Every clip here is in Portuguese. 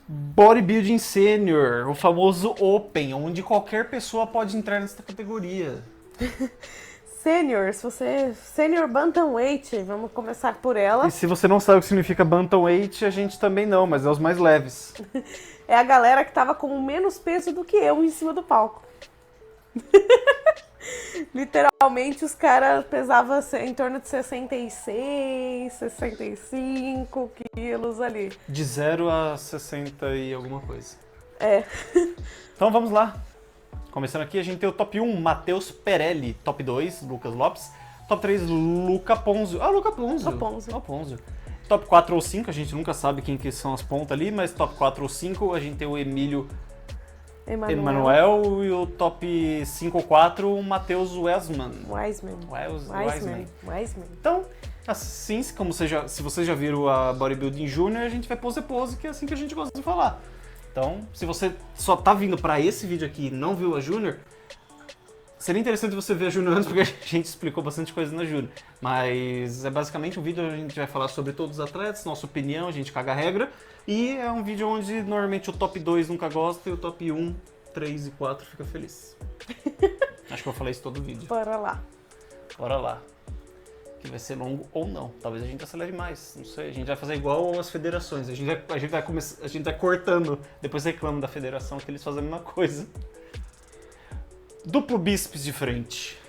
Bodybuilding Senior, o famoso Open, onde qualquer pessoa pode entrar nessa categoria. Senior, se você... Senior Bantamweight, vamos começar por ela. E se você não sabe o que significa Bantamweight, a gente também não, mas é os mais leves. É a galera que tava com menos peso do que eu em cima do palco. Literalmente, os caras pesavam em torno de 66, 65 quilos ali. De 0 a 60 e alguma coisa. É. Então vamos lá. Começando aqui, a gente tem o top 1, Matheus Perelli. Top 2, Lucas Lopes. Top 3, Luca Ponzio. Ah, Luca Ponzio. Ponzio. Ponzio. Top 4 ou 5, a gente nunca sabe quem que são as pontas ali, mas top 4 ou 5, a gente tem o Emílio Emanuel e o top 5 ou 4, o Matheus Wiseman. Então, assim como se vocês já viram a Bodybuilding Junior, a gente vai pose, que é assim que a gente gosta de falar. Então, se você só tá vindo pra esse vídeo aqui e não viu a Junior, seria interessante você ver a Junior antes, porque a gente explicou bastante coisa na Junior. Mas é basicamente um vídeo onde a gente vai falar sobre todos os atletas, nossa opinião, a gente caga a regra. E é um vídeo onde normalmente o top 2 nunca gosta e o top 1, 3 e 4 fica feliz. Acho que eu falei isso todo o vídeo. Bora lá. Bora lá. Que vai ser longo ou não. Talvez a gente acelere mais. Não sei. A gente vai fazer igual as federações. A gente vai cortando. Depois reclama da federação que eles fazem a mesma coisa. Duplo bíceps de frente.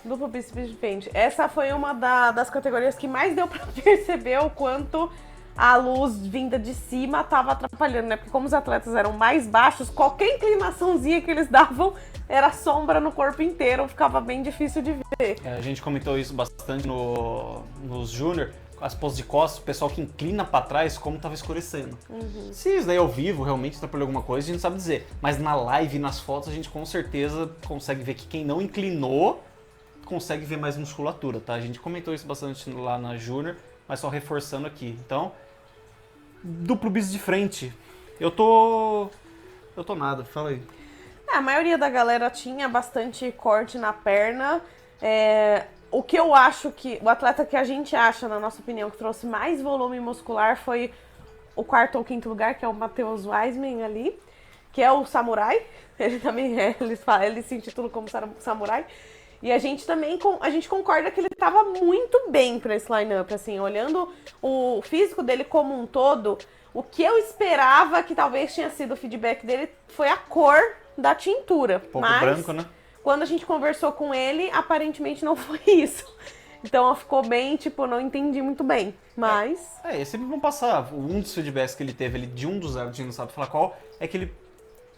Duplo bíceps de frente. Essa foi uma das categorias que mais deu pra perceber o quanto a luz vinda de cima tava atrapalhando, né? Porque como os atletas eram mais baixos, qualquer inclinaçãozinha que eles davam era sombra no corpo inteiro, ficava bem difícil de ver. A gente comentou isso bastante nos Júnior, as poses de costas, o pessoal que inclina pra trás, como tava escurecendo. Se isso daí ao vivo realmente atrapalhou alguma coisa, a gente não sabe dizer. Mas na live, nas fotos, a gente com certeza consegue ver que quem não inclinou consegue ver mais musculatura, tá? A gente comentou isso bastante lá na Júnior, mas só reforçando aqui. Então, duplo bíceps de frente. Eu tô nada, fala aí. A maioria da galera tinha bastante corte na perna. O que eu acho que... O atleta que a gente acha, na nossa opinião, que trouxe mais volume muscular foi o quarto ou quinto lugar, que é o Matheus Wiseman ali, que é o samurai. Ele também ele se intitula como samurai. E a gente também concorda que ele estava muito bem para esse line-up, assim, olhando o físico dele como um todo, o que eu esperava que talvez tinha sido o feedback dele foi a cor da tintura. Um pouco branco, né? Quando a gente conversou com ele, aparentemente não foi isso. Então ficou bem, tipo, não entendi muito bem, mas... Sempre vão passar. Um dos feedbacks que ele teve ali de um dos árbitros, a gente não sabe falar qual, é que ele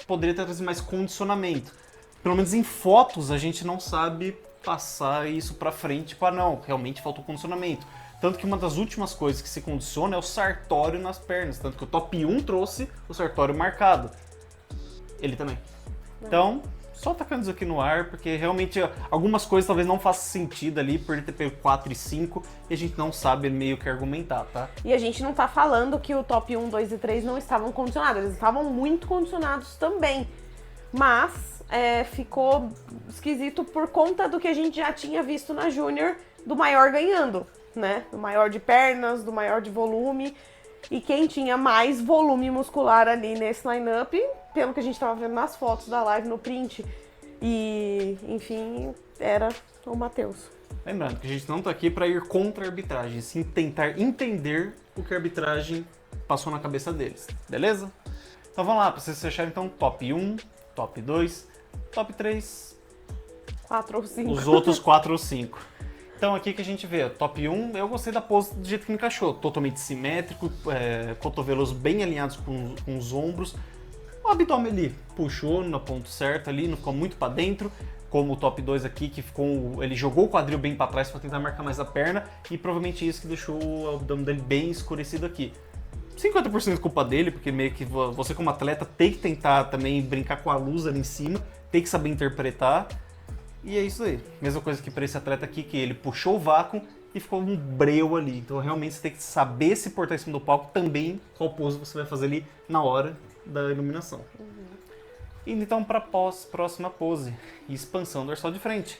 poderia ter trazido mais condicionamento. Pelo menos em fotos a gente não sabe passar isso pra frente para não, realmente faltou condicionamento. Tanto que uma das últimas coisas que se condiciona é o sartório nas pernas. Tanto que o top 1 trouxe o sartório marcado. Ele também. Então, só tacando isso aqui no ar, porque realmente algumas coisas talvez não façam sentido ali por ele ter pego 4 e 5 e a gente não sabe meio que argumentar, tá? E a gente não tá falando que o top 1, 2 e 3 não estavam condicionados. Eles estavam muito condicionados também. Mas ficou esquisito por conta do que a gente já tinha visto na Júnior, do maior ganhando, né? Do maior de pernas, do maior de volume. E quem tinha mais volume muscular ali nesse line-up, pelo que a gente tava vendo nas fotos da live, no print, e enfim, era o Matheus. Lembrando que a gente não tá aqui para ir contra a arbitragem, sim tentar entender o que a arbitragem passou na cabeça deles, beleza? Então vamos lá, para vocês fecharem então top 1, top 2, top 3, 4 ou 5. Os outros 4 ou 5. Então aqui que a gente vê, top 1, eu gostei da pose do jeito que me encaixou. Totalmente simétrico, cotovelos bem alinhados com os ombros. O abdômen ali puxou no ponto certo ali, não ficou muito para dentro. Como o top 2 aqui, que ele jogou o quadril bem para trás para tentar marcar mais a perna. E provavelmente isso que deixou o abdômen dele bem escurecido aqui. 50% culpa dele, porque meio que você como atleta tem que tentar também brincar com a luz ali em cima. Tem que saber interpretar. E é isso aí. Mesma coisa que para esse atleta aqui, que ele puxou o vácuo e ficou um breu ali. Então realmente você tem que saber se portar em cima do palco também, qual pose você vai fazer ali na hora da iluminação. Indo então para a próxima pose, expansão dorsal de frente.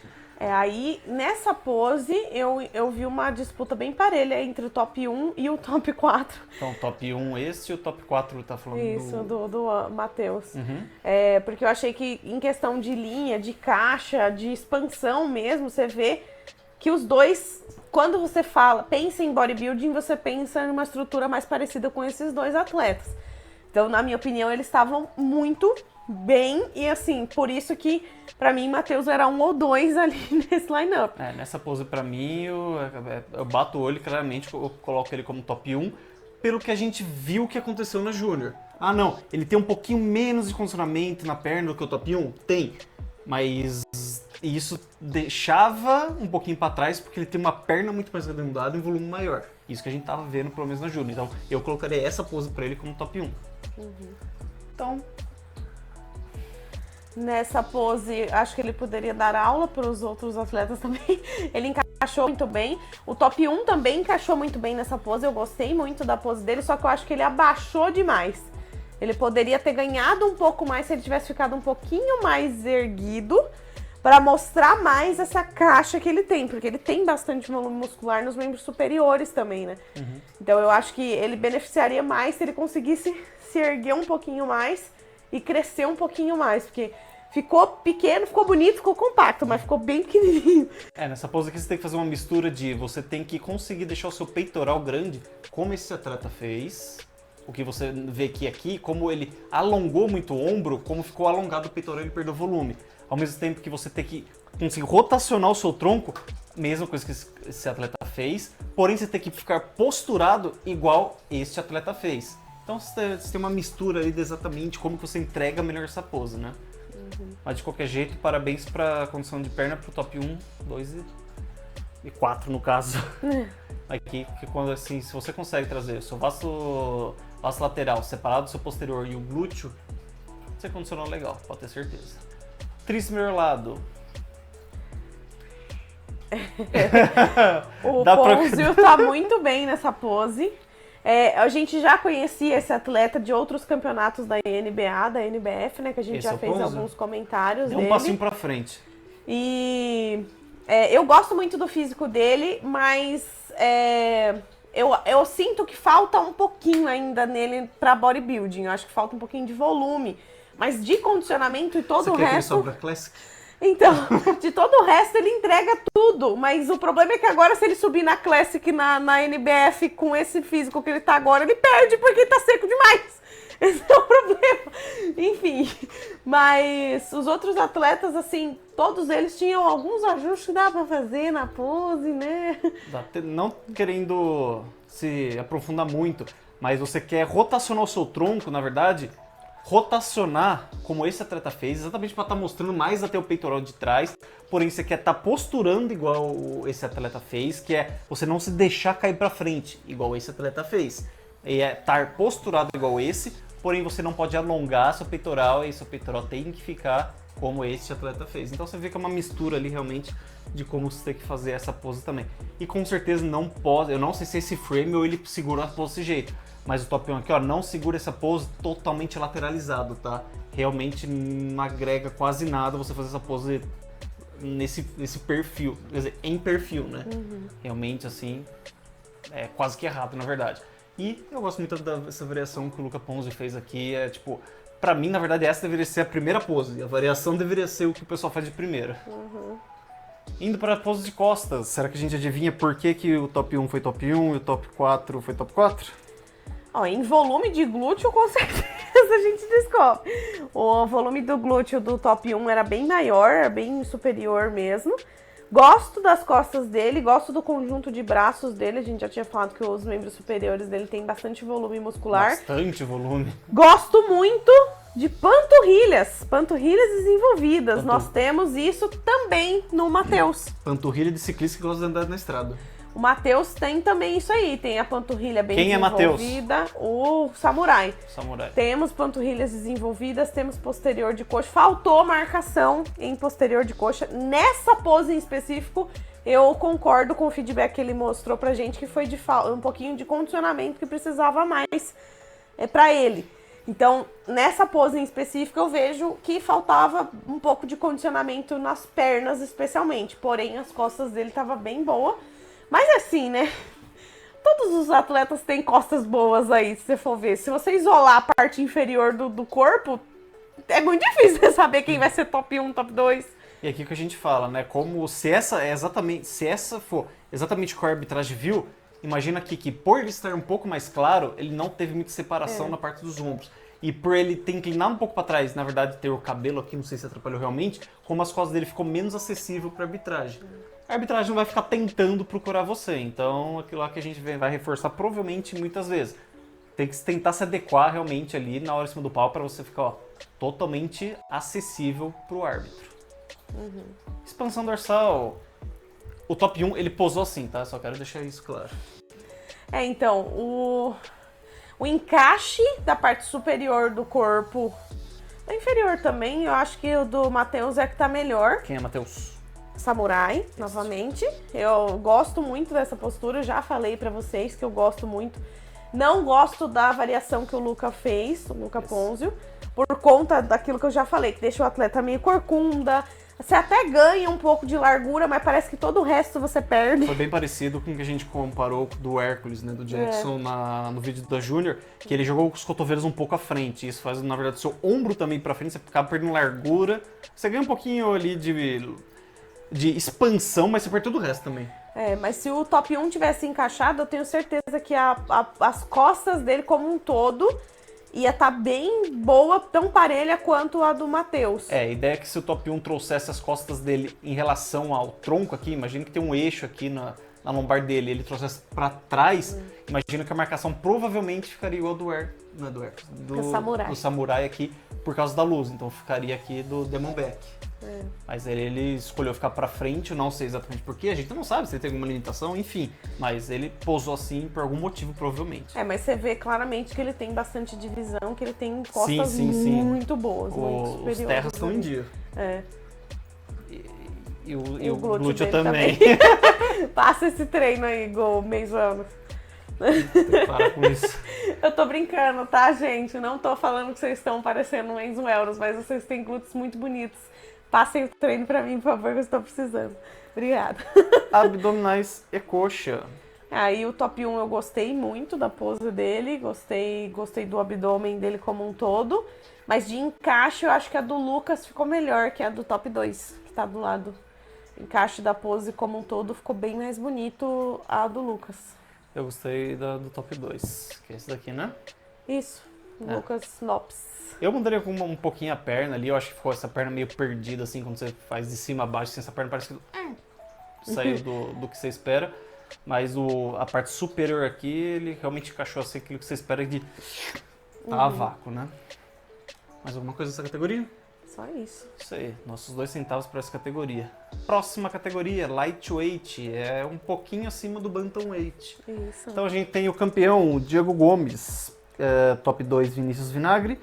Aí, nessa pose, eu vi uma disputa bem parelha entre o top 1 e o top 4. Então, top 1 esse e o top 4 tá falando Isso, do Matheus. Uhum. Porque eu achei que em questão de linha, de caixa, de expansão mesmo, você vê que os dois, quando você pensa em bodybuilding, você pensa em uma estrutura mais parecida com esses dois atletas. Então, na minha opinião, eles estavam muito bem e assim, por isso que pra mim Matheus era 1 ou 2 ali nesse lineup. Nessa pose pra mim eu bato o olho claramente, eu coloco ele como top 1 pelo que a gente viu que aconteceu na Júnior. Ah não, ele tem um pouquinho menos de condicionamento na perna do que o top 1? Tem, mas isso deixava um pouquinho pra trás porque ele tem uma perna muito mais arredondada e um volume maior. Isso que a gente tava vendo pelo menos na Júnior. Então eu colocaria essa pose pra ele como top 1. Então, nessa pose, acho que ele poderia dar aula para os outros atletas também. Ele encaixou muito bem. O top 1 também encaixou muito bem nessa pose. Eu gostei muito da pose dele, só que eu acho que ele abaixou demais. Ele poderia ter ganhado um pouco mais se ele tivesse ficado um pouquinho mais erguido para mostrar mais essa caixa que ele tem, porque ele tem bastante volume muscular nos membros superiores também, né? Uhum. Então eu acho que ele beneficiaria mais se ele conseguisse se erguer um pouquinho mais e crescer um pouquinho mais, porque ficou pequeno, ficou bonito, ficou compacto, mas ficou bem pequenininho. Nessa pose aqui você tem que fazer uma mistura de você tem que conseguir deixar o seu peitoral grande, como esse atleta fez. O que você vê aqui, como ele alongou muito o ombro, como ficou alongado o peitoral, ele perdeu volume. Ao mesmo tempo que você tem que conseguir rotacionar o seu tronco, mesma coisa que esse atleta fez, porém você tem que ficar posturado igual este atleta fez. Então você tem uma mistura ali de exatamente como que você entrega melhor essa pose, né? Mas de qualquer jeito, parabéns para a condição de perna pro top 1, 2 e 4 no caso. Aqui, que quando assim, se você consegue trazer o seu vasto lateral separado do seu posterior e o glúteo, você condicionou legal, pode ter certeza. Tríceps lado. O Ponzio tá muito bem nessa pose. A gente já conhecia esse atleta de outros campeonatos da NBA, da NBF, né? Que a gente já fez alguns comentários dele. Deu um passinho pra frente. E eu gosto muito do físico dele, mas eu sinto que falta um pouquinho ainda nele pra bodybuilding. Eu acho que falta um pouquinho de volume. Mas de condicionamento e todo o resto... Você quer Classic? Então, de todo o resto ele entrega tudo, mas o problema é que agora se ele subir na Classic, na NBF, com esse físico que ele tá agora, ele perde porque ele tá seco demais. Esse é o problema. Enfim, mas os outros atletas, assim, todos eles tinham alguns ajustes que dava pra fazer na pose, né? Não querendo se aprofundar muito, mas você quer rotacionar o seu tronco, na verdade... rotacionar, como esse atleta fez, exatamente para estar mostrando mais até o peitoral de trás, porém você quer estar posturando igual esse atleta fez, que é você não se deixar cair para frente, igual esse atleta fez. E é estar posturado igual esse, porém você não pode alongar seu peitoral e seu peitoral tem que ficar como esse atleta fez. Então você vê que é uma mistura ali realmente de como você tem que fazer essa pose também. E com certeza não pode, eu não sei se esse frame ou ele segura a pose desse jeito. Mas o top 1 aqui, ó, não segura essa pose totalmente lateralizado, tá? Realmente não agrega quase nada você fazer essa pose nesse perfil, quer dizer, em perfil, né? Uhum. Realmente, assim, é quase que errado, na verdade. E eu gosto muito dessa variação que o Luca Ponzio fez aqui, tipo, pra mim, na verdade, essa deveria ser a primeira pose, e a variação deveria ser o que o pessoal faz de primeira. Uhum. Indo para a pose de costas, será que a gente adivinha por que o top 1 foi top 1 e o top 4 foi top 4? Em volume de glúteo, com certeza a gente descobre. O volume do glúteo do top 1 era bem maior, bem superior mesmo. Gosto das costas dele, gosto do conjunto de braços dele. A gente já tinha falado que os membros superiores dele têm bastante volume muscular. Bastante volume. Gosto muito de panturrilhas desenvolvidas. Nós temos isso também no Matheus. Panturrilha de ciclista que gosta de andar na estrada. O Matheus tem também isso aí, tem a panturrilha bem desenvolvida. O Samurai. Temos panturrilhas desenvolvidas, temos posterior de coxa. Faltou marcação em posterior de coxa. Nessa pose em específico, eu concordo com o feedback que ele mostrou pra gente, que foi um pouquinho de condicionamento que precisava mais pra ele. Então, nessa pose em específico, eu vejo que faltava um pouco de condicionamento nas pernas, especialmente. Porém, as costas dele estavam bem boa. Mas assim, né? Todos os atletas têm costas boas aí, se você for ver. Se você isolar a parte inferior do corpo, é muito difícil você saber quem vai ser top 1, top 2. E aqui que a gente fala, né? Como se essa for exatamente o que a arbitragem viu, imagina aqui que por ele estar um pouco mais claro, ele não teve muita separação na parte dos ombros. E por ele ter inclinado um pouco para trás, na verdade ter o cabelo aqui, não sei se atrapalhou realmente, como as costas dele ficou menos acessível para a arbitragem. A arbitragem não vai ficar tentando procurar você, então aquilo lá que a gente vai reforçar provavelmente muitas vezes. Tem que tentar se adequar realmente ali na hora em cima do pau para você ficar totalmente acessível para o árbitro. Expansão dorsal. O top 1 ele posou assim, tá? Só quero deixar isso claro. Então, o encaixe da parte superior do corpo, da inferior também, eu acho que o do Matheus é que tá melhor. Quem é Matheus? Samurai, novamente. Eu gosto muito dessa postura, já falei pra vocês que eu gosto muito. Não gosto da variação que o Luca fez, o Luca Ponzio, por conta daquilo que eu já falei, que deixa o atleta meio corcunda. Você até ganha um pouco de largura, mas parece que todo o resto você perde. Foi bem parecido com o que a gente comparou do Hércules, né, do Jackson, no vídeo da Júnior, que ele jogou com os cotovelos um pouco à frente. Isso faz, na verdade, o seu ombro também pra frente, você acaba perdendo largura. Você ganha um pouquinho ali de expansão, mas você perde todo o resto também. Mas se o top 1 tivesse encaixado, eu tenho certeza que as costas dele como um todo ia estar bem boa, tão parelha quanto a do Matheus. A ideia é que se o top 1 trouxesse as costas dele em relação ao tronco aqui, imagina que tem um eixo aqui na lombar dele, ele trouxesse pra trás, imagina que a marcação provavelmente ficaria igual do Samurai aqui, por causa da luz, então ficaria aqui do Demonback. Mas ele escolheu ficar pra frente, eu não sei exatamente porquê, a gente não sabe se ele tem alguma limitação, enfim, mas ele posou assim por algum motivo, provavelmente. Mas você vê claramente que ele tem bastante divisão, que ele tem costas muito boas, muito superiores. Os terras estão em dia. E o glúteo também. Passa esse treino aí, Gol, Meizano. Para com isso. Eu tô brincando, tá, gente? Não tô falando que vocês estão parecendo um Enzo Euros, mas vocês têm glúteos muito bonitos. Passem o treino pra mim, por favor, que eu estou precisando. Obrigada. Abdominais e coxa. Aí o top 1 eu gostei muito da pose dele, gostei do abdômen dele como um todo. Mas de encaixe eu acho que a do Lucas ficou melhor que a do top 2, que tá do lado. O encaixe da pose como um todo ficou bem mais bonito a do Lucas. Eu gostei do top 2, que é esse daqui, né? Isso, Lucas Lopes. Eu mudaria com um pouquinho a perna ali, eu acho que ficou essa perna meio perdida, assim, quando você faz de cima a baixo, assim, essa perna parece que saiu do que você espera. Mas a parte superior aqui, ele realmente encaixou assim, aquilo que você espera de a vácuo, né? Mais alguma coisa nessa categoria? Só isso. Isso aí, nossos 2 centavos para essa categoria. Próxima categoria, Lightweight, é um pouquinho acima do Bantamweight. Isso. Então a gente tem o campeão, o Diego Gomes, top 2, Vinícius Vinagre.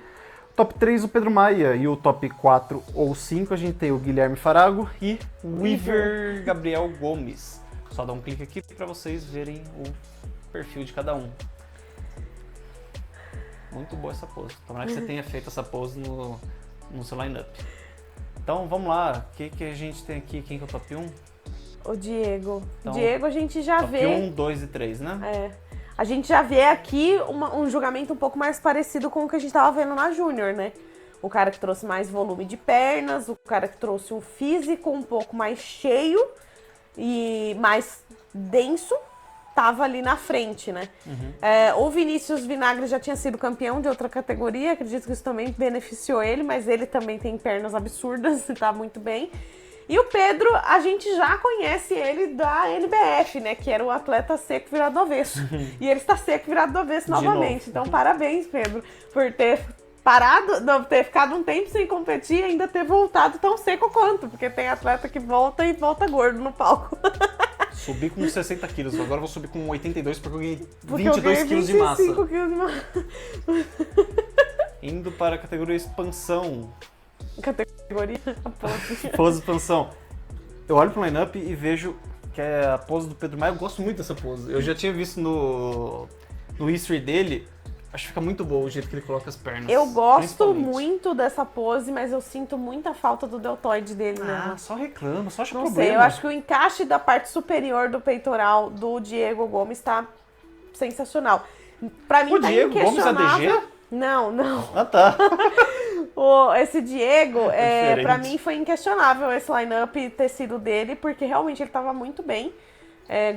Top 3, o Pedro Maia. E o top 4 ou 5, a gente tem o Guilherme Farago e o Weaver Gabriel Gomes. Só dá um clique aqui para vocês verem o perfil de cada um. Muito boa essa pose. Tomara que você tenha feito essa pose no seu line-up. Então vamos lá, o que a gente tem aqui? Quem que é o top 1? O Diego. Então, Diego a gente já top vê... Top 1, 2 e 3, né? A gente já vê aqui um julgamento um pouco mais parecido com o que a gente tava vendo na Júnior, né? O cara que trouxe mais volume de pernas, o cara que trouxe um físico um pouco mais cheio e mais denso, tava ali na frente, né? O Vinícius Vinagre já tinha sido campeão de outra categoria, acredito que isso também beneficiou ele, mas ele também tem pernas absurdas e tá muito bem. E o Pedro, a gente já conhece ele da NBF, né? Que era o atleta seco virado do avesso. E ele está seco virado do avesso novamente. Então, parabéns, Pedro, por ter ter ficado um tempo sem competir e ainda ter voltado tão seco quanto. Porque tem atleta que volta e volta gordo no palco. Subi com 60 quilos, agora eu vou subir com 82 porque eu ganhei 22 quilos de massa. 25 quilos de massa. Indo para a categoria expansão. Categoria? A pose. Pose expansão. Eu olho pro line-up e vejo que é a pose do Pedro Maia. Eu gosto muito dessa pose. Eu já tinha visto no history dele Acho que fica muito bom o jeito que ele coloca as pernas. Eu gosto principalmente. muito dessa pose, mas eu sinto muita falta do deltoide dele, né? Só reclama, só acha Não problema. sei, eu acho que o encaixe da parte superior do peitoral do Diego Gomes tá sensacional. Pra mim O tá Diego Gomes inquestionável. ADG? Não. Ah, tá. Esse Diego, diferente. pra mim foi inquestionável esse line-up ter sido dele, porque realmente ele tava muito bem.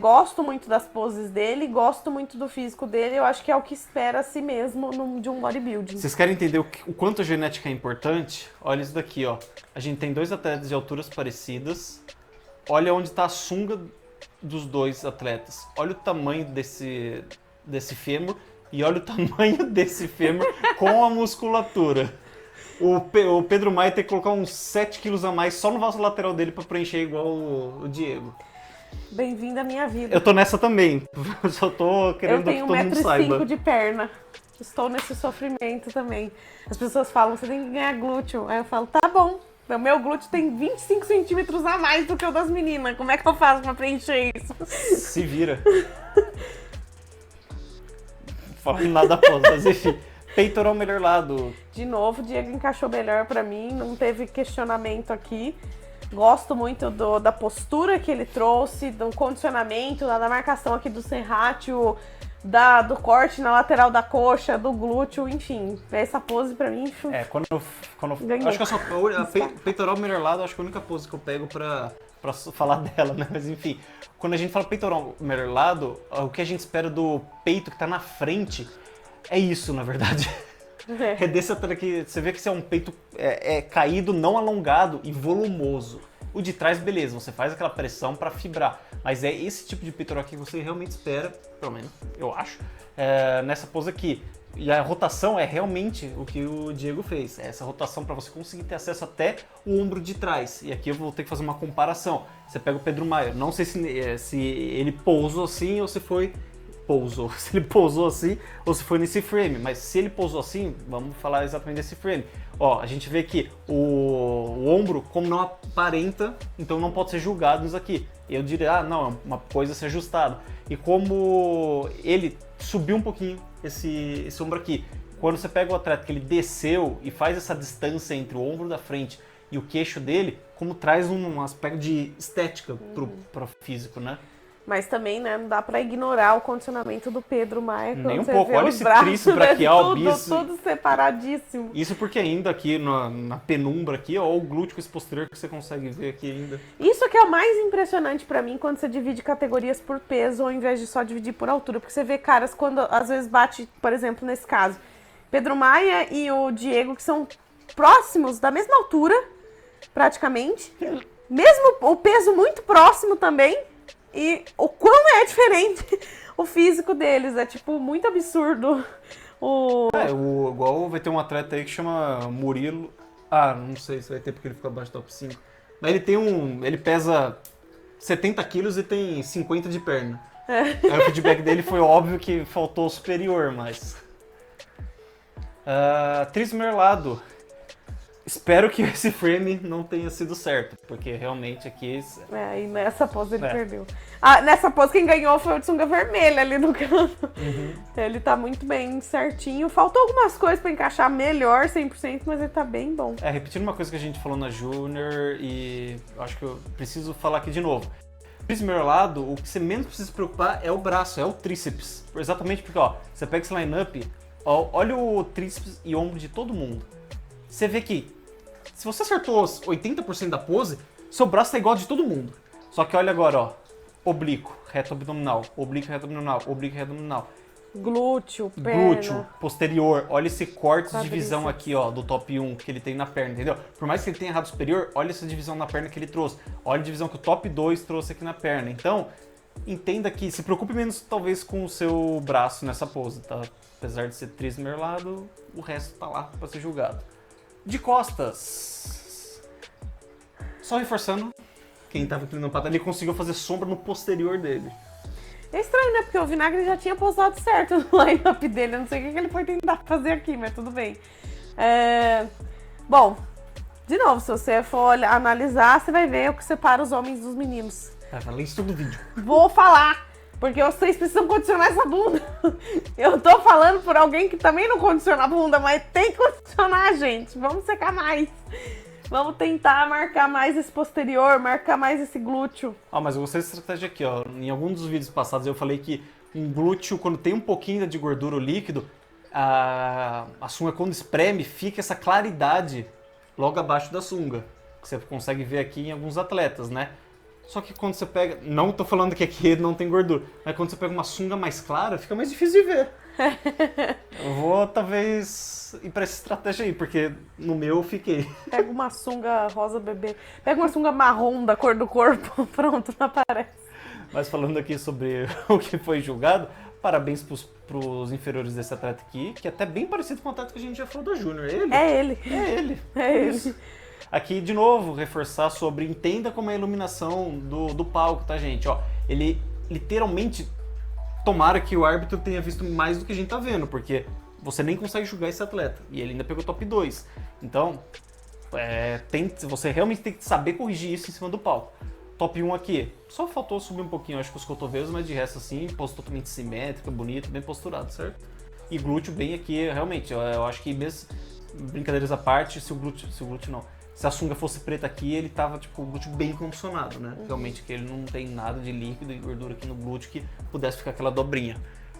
Gosto muito das poses dele, gosto muito do físico dele, eu acho que é o que espera-se mesmo de um bodybuilding. Vocês querem entender o quanto a genética é importante? Olha isso daqui, ó. A gente tem 2 atletas de alturas parecidas. Olha onde tá a sunga dos 2 atletas. Olha o tamanho desse fêmur e olha o tamanho desse fêmur com a musculatura. O Pedro Maia tem que colocar uns 7 quilos a mais só no vaso lateral dele pra preencher igual o Diego. Bem-vindo à minha vida. Eu tô nessa também. Eu só tô querendo Eu tenho que todo mundo 1,5 saiba. m de perna. Estou nesse sofrimento também. As pessoas falam, você tem que ganhar glúteo. Aí eu falo, tá bom. O meu glúteo tem 25 centímetros a mais do que o das meninas. Como é que eu faço pra preencher isso? Se vira. Falando nada após, mas enfim. Peitoral melhor lado. De novo, o Diego encaixou melhor pra mim. Não teve questionamento aqui. Gosto muito da postura que ele trouxe, do condicionamento, da marcação aqui do serrátil, do corte na lateral da coxa, do glúteo, enfim. Essa pose pra mim... Quando eu Ganhou. acho que peitoral melhor lado, acho que é a única pose que eu pego pra falar dela, né? Mas enfim, quando a gente fala peitoral melhor lado, o que a gente espera do peito que tá na frente é isso, na verdade. É desse atrás que você vê que esse é um peito caído, não alongado e volumoso. O de trás, beleza, você faz aquela pressão pra fibrar. Mas é esse tipo de peitoral que você realmente espera, pelo menos eu acho, nessa pose aqui. E a rotação é realmente o que o Diego fez. É essa rotação para você conseguir ter acesso até o ombro de trás. E aqui eu vou ter que fazer uma comparação. Você pega o Pedro Maia. Não sei se ele pousou assim ou se foi... Se ele pousou assim ou se foi nesse frame. Mas se ele pousou assim, vamos falar exatamente desse frame. Ó, a gente vê que o ombro, como não aparenta, então não pode ser julgado nisso aqui. Eu diria, não, é uma coisa a ser ajustada. E como ele subiu um pouquinho esse ombro aqui, quando você pega o atleta que ele desceu e faz essa distância entre o ombro da frente e o queixo dele, como traz um aspecto de estética pro físico, né? Mas também, né, não dá pra ignorar o condicionamento do Pedro Maia. Nem um você pouco. vê Olha os esse braços, tríceps braquial, tudo, bis. tudo separadíssimo. Isso porque ainda aqui na penumbra aqui, ó, o glúteo com esse posterior que você consegue ver aqui ainda. Isso que é o mais impressionante pra mim quando você divide categorias por peso ao invés de só dividir por altura. Porque você vê caras quando às vezes bate, por exemplo, nesse caso, Pedro Maia e o Diego, que são próximos, da mesma altura, praticamente. Mesmo o peso muito próximo também. E o quão é diferente o físico deles. É, tipo, muito absurdo. Igual vai ter um atleta aí que chama Murilo. Ah, não sei se vai ter porque ele ficou abaixo do top 5. Mas ele pesa 70 quilos e tem 50 de perna. Aí o feedback dele foi óbvio que faltou o superior, mas... Tríceps merlado. Espero que esse frame não tenha sido certo, porque realmente aqui... E nessa pose ele perdeu. Nessa pose quem ganhou foi o de sunga vermelha ali no canto. Uhum. Ele tá muito bem certinho. Faltou algumas coisas pra encaixar melhor, 100%, mas ele tá bem bom. Repetindo uma coisa que a gente falou na Júnior e acho que eu preciso falar aqui de novo. Primeiro lado, o que você menos precisa se preocupar é o braço, é o tríceps. Exatamente porque, ó, você pega esse line-up, olha o tríceps e ombro de todo mundo. Você vê que, se você acertou 80% da pose, seu braço tá igual de todo mundo. Só que olha agora, ó, oblíquo, reto abdominal, oblíquo, reto abdominal, oblíquo, reto abdominal. Glúteo, perna. Glúteo, posterior, olha esse corte de Quadríceps. divisão aqui, ó, do top 1 que ele tem na perna, entendeu? Por mais que ele tenha errado superior, olha essa divisão na perna que ele trouxe. Olha a divisão que o top 2 trouxe aqui na perna. Então, entenda que se preocupe menos, talvez, com o seu braço nessa pose, tá? Apesar de ser tríceps merlado, o resto tá lá pra ser julgado. De costas. Só reforçando, quem tava inclinando o pato, ele conseguiu fazer sombra no posterior dele. É estranho, né? Porque o Vinagre já tinha posado certo no line-up dele. Eu não sei o que ele foi tentar fazer aqui, mas tudo bem. Bom, de novo, se você for analisar, você vai ver o que separa os homens dos meninos. Falei isso todo vídeo. Vou falar. Porque vocês precisam condicionar essa bunda. Eu tô falando por alguém que também não condiciona a bunda, mas tem que condicionar, gente. Vamos secar mais. Vamos tentar marcar mais esse posterior, marcar mais esse glúteo. Mas eu gostei dessa estratégia aqui, ó. Em algum dos vídeos passados eu falei que um glúteo, quando tem um pouquinho de gordura ou líquido, a sunga quando espreme, fica essa claridade logo abaixo da sunga. Que você consegue ver aqui em alguns atletas, né? Só que quando você pega... Não tô falando que aqui não tem gordura, mas quando você pega uma sunga mais clara, fica mais difícil de ver. Eu vou, talvez, ir pra essa estratégia aí, porque no meu eu fiquei. Pega uma sunga rosa bebê. Pega uma sunga marrom da cor do corpo. Pronto, não aparece. Mas falando aqui sobre o que foi julgado, parabéns pros inferiores desse atleta aqui, que é até bem parecido com o atleta que a gente já falou do Júnior. É ele? É ele. É ele. É ele. Isso. Aqui, de novo, reforçar sobre... Entenda como é a iluminação do palco, tá, gente? Ó, ele literalmente... Tomara que o árbitro tenha visto mais do que a gente tá vendo, porque você nem consegue julgar esse atleta. E ele ainda pegou top 2. Então, você realmente tem que saber corrigir isso em cima do palco. Top 1 aqui. Só faltou subir um pouquinho, acho que os cotovelos, mas de resto, assim, pose totalmente simétrica, bonito, bem posturado, certo? E glúteo bem aqui, realmente. Eu acho que mesmo... Brincadeiras à parte, se o glúteo não... Se a sunga fosse preta aqui, ele tava, tipo, o glúteo bem condicionado, né? Realmente que ele não tem nada de líquido e gordura aqui no glúteo que pudesse ficar aquela dobrinha.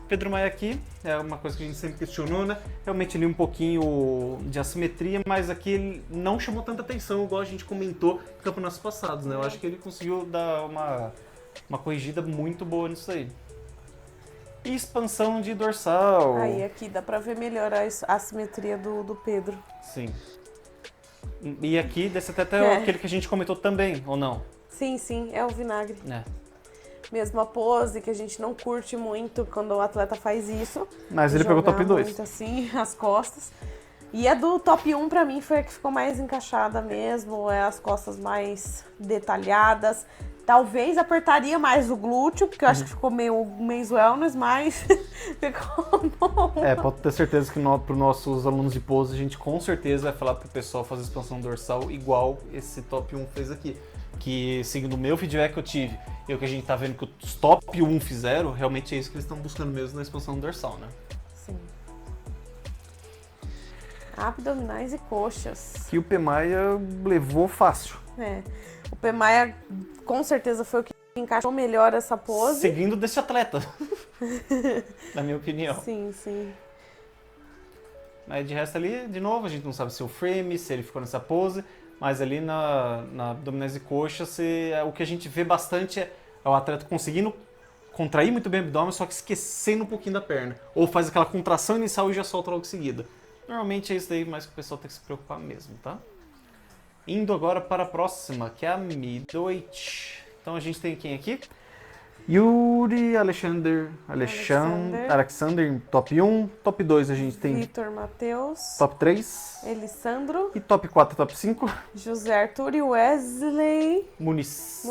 Pedro Maia aqui, é uma coisa que a gente sempre questionou, né? Realmente ali um pouquinho de assimetria, mas aqui ele não chamou tanta atenção, igual a gente comentou em campeonatos passados, né? Eu acho que ele conseguiu dar uma corrigida muito boa nisso aí. E expansão de dorsal. Aí aqui dá pra ver melhor a assimetria do Pedro. Sim. E aqui, desse até aquele que a gente comentou também, ou não? Sim, é o vinagre. É. Mesma pose, que a gente não curte muito quando o atleta faz isso. Mas ele pegou top 2. Muito assim, as costas. E a do top 1 pra mim foi a que ficou mais encaixada mesmo, as costas mais detalhadas. Talvez apertaria mais o glúteo, porque eu acho que ficou meio wellness, mas ficou bom. Pode ter certeza que para os nossos alunos de pose, a gente com certeza vai falar pro pessoal fazer expansão dorsal igual esse top 1 fez aqui. Que, seguindo o meu feedback que eu tive e o que a gente tá vendo que os top 1 fizeram, realmente é isso que eles estão buscando mesmo na expansão dorsal, né? Sim. Abdominais e coxas. Que o Pemaia levou fácil. O Pemaia com certeza foi o que encaixou melhor essa pose. Seguindo desse atleta, na minha opinião. Sim. Mas de resto ali, de novo, a gente não sabe se o frame, se ele ficou nessa pose, mas ali na abdominais e coxas, o que a gente vê bastante é o atleta conseguindo contrair muito bem o abdômen, só que esquecendo um pouquinho da perna. Ou faz aquela contração inicial e já solta logo em seguida. Normalmente é isso daí, mas que o pessoal tem que se preocupar mesmo, tá? Indo agora para a próxima, que é a middleweight. Então a gente tem quem aqui? Yuri Alexander em top 1. Top 2 a gente tem Vitor Matheus. top 3. Elisandro. E top 4 e top 5? José Arthur e Wesley Muniz.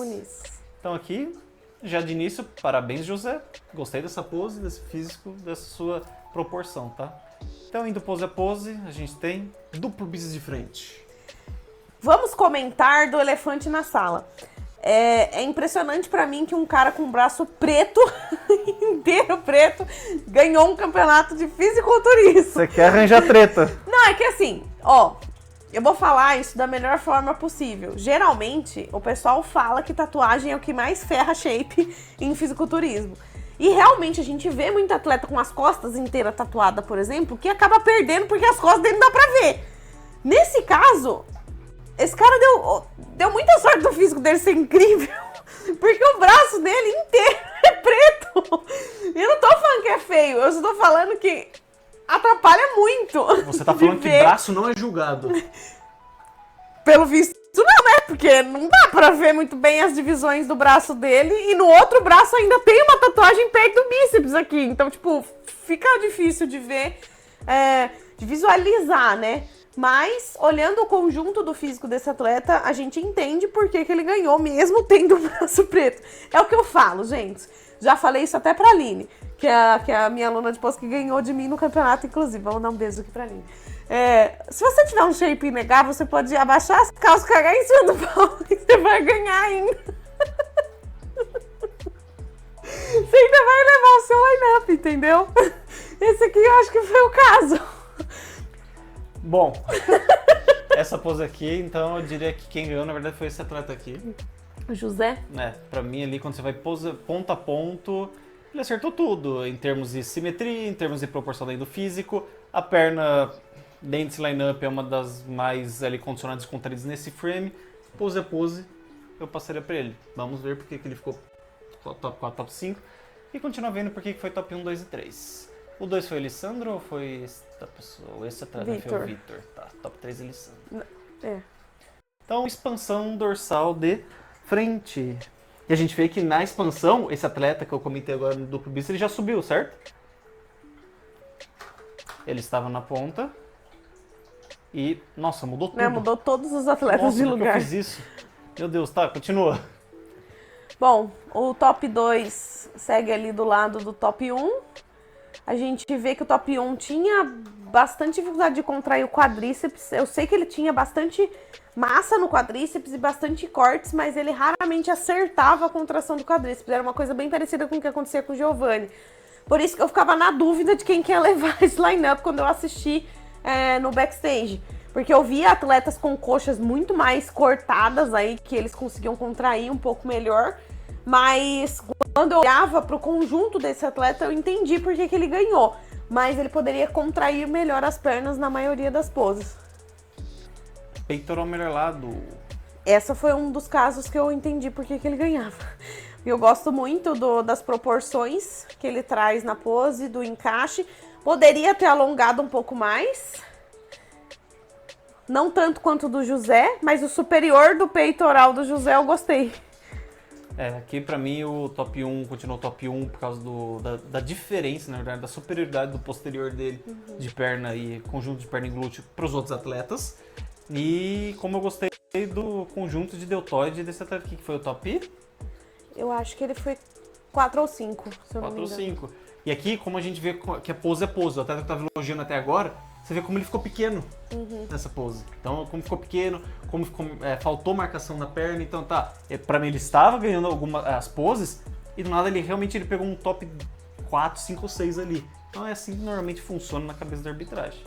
Então aqui, já de início, parabéns, José. Gostei dessa pose, desse físico, dessa sua proporção, tá? Então, indo pose a pose, a gente tem duplo bíceps de frente. Vamos comentar do elefante na sala. É impressionante pra mim que um cara com o braço preto, inteiro preto, ganhou um campeonato de fisiculturismo. Você quer arranjar treta? Não, é que assim, eu vou falar isso da melhor forma possível. Geralmente, o pessoal fala que tatuagem é o que mais ferra shape em fisiculturismo. E realmente a gente vê muito atleta com as costas inteiras tatuadas, por exemplo, que acaba perdendo porque as costas dele não dá pra ver. Nesse caso, esse cara deu muita sorte do físico dele ser incrível, porque o braço dele inteiro é preto. Eu não tô falando que é feio, eu só tô falando que atrapalha muito. Você tá falando que braço não é julgado. Pelo visto, não, né? Porque não dá pra ver muito bem as divisões do braço dele. E no outro braço ainda tem uma tatuagem perto do bíceps aqui. Então, tipo, fica difícil de ver, de visualizar, né? Mas, olhando o conjunto do físico desse atleta, a gente entende por que ele ganhou, mesmo tendo o braço preto. É o que eu falo, gente. Já falei isso até pra Aline, que é a minha aluna de pós que ganhou de mim no campeonato, inclusive. Vamos dar um beijo aqui pra Aline. Se você tiver um shape inegável, você pode abaixar as calças, cagar em cima do pau e você vai ganhar ainda. Você ainda vai levar o seu line-up, entendeu? Esse aqui eu acho que foi o caso. Bom, essa pose aqui, então eu diria que quem ganhou na verdade foi esse atleta aqui. O José? Pra mim ali, quando você vai ponto a ponto, ele acertou tudo, em termos de simetria, em termos de proporção daí do físico. A perna dentro desse line-up é uma das mais ali condicionadas e contraídas nesse frame. Pose a pose, eu passaria pra ele. Vamos ver porque que ele ficou top 4, top 5. E continuar vendo porque que foi top 1, 2 e 3. O 2 foi o Alessandro ou foi essa pessoa? Esse atrás foi o Vitor. Tá, top 3 Alessandro. É. Então, expansão dorsal de frente. E a gente vê que na expansão, esse atleta que eu comentei agora no duplo bíceps, ele já subiu, certo? Ele estava na ponta. E, nossa, mudou tudo. Mudou todos os atletas Nossa, de como que lugar. eu fiz isso? Meu Deus, tá, continua. Bom, o top 2 segue ali do lado do top 1. A gente vê que o top 1 tinha bastante dificuldade de contrair o quadríceps. Eu sei que ele tinha bastante massa no quadríceps e bastante cortes, mas ele raramente acertava a contração do quadríceps. Era uma coisa bem parecida com o que acontecia com o Giovanni. Por isso que eu ficava na dúvida de quem ia levar esse line-up quando eu assisti no backstage. Porque eu via atletas com coxas muito mais cortadas aí, que eles conseguiam contrair um pouco melhor. Mas quando eu olhava para o conjunto desse atleta, eu entendi por que ele ganhou. Mas ele poderia contrair melhor as pernas na maioria das poses. Peitoral melhor lado. Essa foi um dos casos que eu entendi por que ele ganhava. Eu gosto muito das proporções que ele traz na pose, do encaixe. Poderia ter alongado um pouco mais. Não tanto quanto o do José, mas o superior do peitoral do José eu gostei. Aqui pra mim o top 1 continuou top 1 por causa da diferença, na verdade, da superioridade do posterior dele de perna e conjunto de perna e glúteo pros outros atletas. E como eu gostei do conjunto de deltoide desse atleta aqui, que foi o top? Eu acho que ele foi 4 ou 5, se eu não me 4 ou engano. 5. E aqui, como a gente vê que a pose é pose, o atleta que tava elogiando até agora, você vê como ele ficou pequeno nessa pose. Então, como ficou pequeno, como ficou, faltou marcação na perna. Então, pra mim ele estava ganhando as poses e do nada ele realmente pegou um top 4, 5 ou 6 ali. Então é assim que normalmente funciona na cabeça da arbitragem.